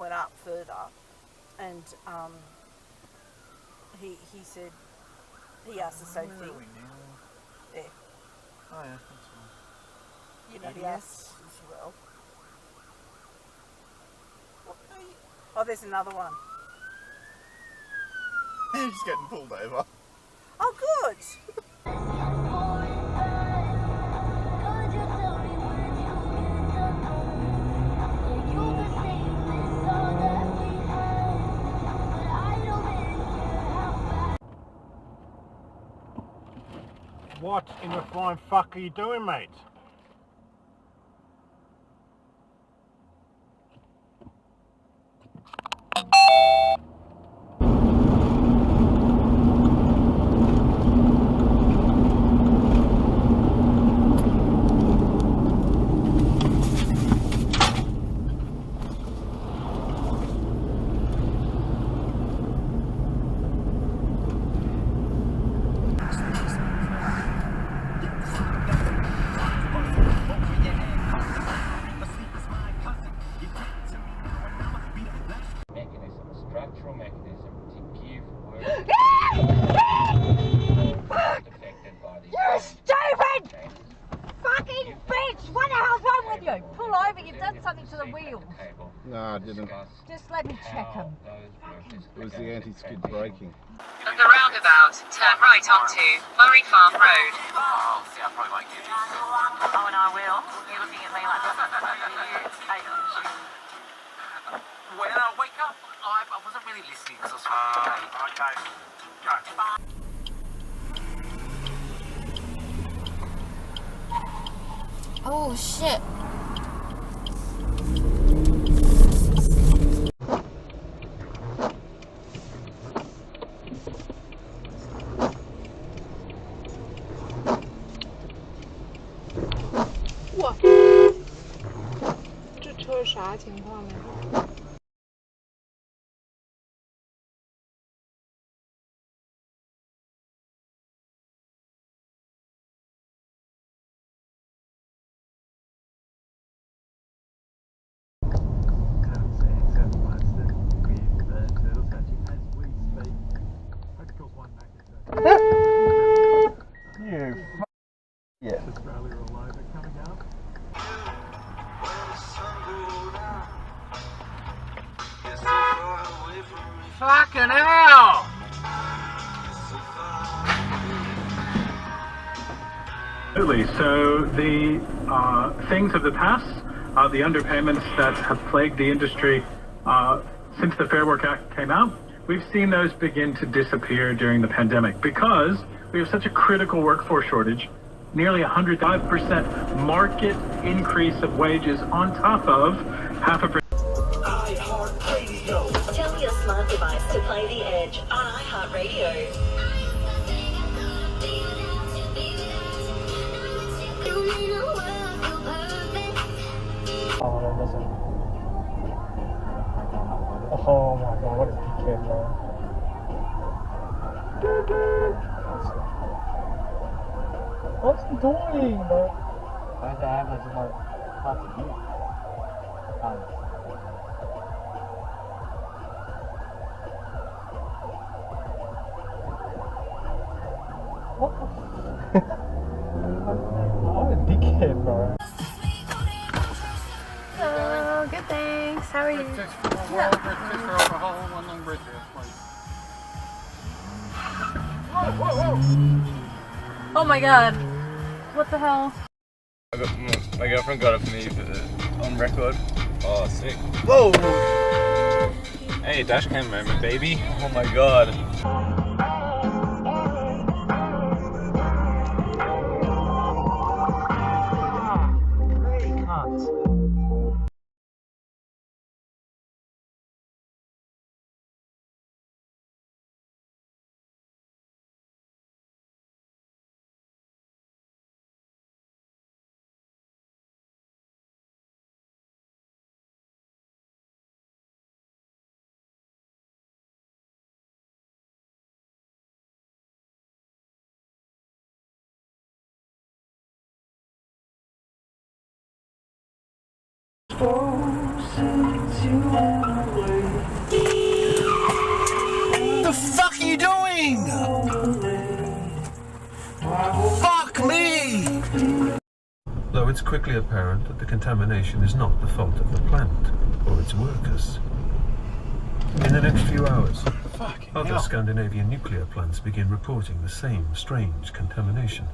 went up further, and he said, he asked the same thing. Yeah. Oh yeah, that's fine. You know, he asked as well. Oh, there's another one. He's getting pulled over. Oh, good. What in the flying fuck are you doing, mate? Structural mechanism to give work affected by these. You stupid fucking bitch! What the hell's wrong with you? Pull over, you've done something to the wheel. No, I didn't. Just let me check him. It was the anti-skid braking. At the roundabout, turn right onto Murray Farm Road. Oh, see, I probably won't get you. Oh, and I will. You're looking at me like that. When I wake up, I wasn't really listening because I was trying to Oh shit.哇，这车啥情况呢？Yeah. Fucking hell! Absolutely. So the things of the past, the underpayments that have plagued the industry since the Fair Work Act came out, we've seen those begin to disappear during the pandemic because we have such a critical workforce shortage. Nearly 105% market increase of wages on top of 0.5%. Tell your smart device to play The Edge on iHeartRadio. Oh my god, what a dickhead, man. What's he doing, bro? Where's the ambulance? It's like hard to hear. What the f? What a dickhead, bro. Hello, good thanks. How are you? Just for overhaul, one long bridge there, please. Whoa, whoa, whoa! Oh my god. What the hell? My girlfriend got it for me on record. Oh, sick. Whoa! Hey, dashcam moment, baby. Oh my god. Closer to though it's quickly apparent that the contamination is not the fault of the plant or its workers. In the next few hours, other Scandinavian nuclear plants begin reporting the same strange contamination.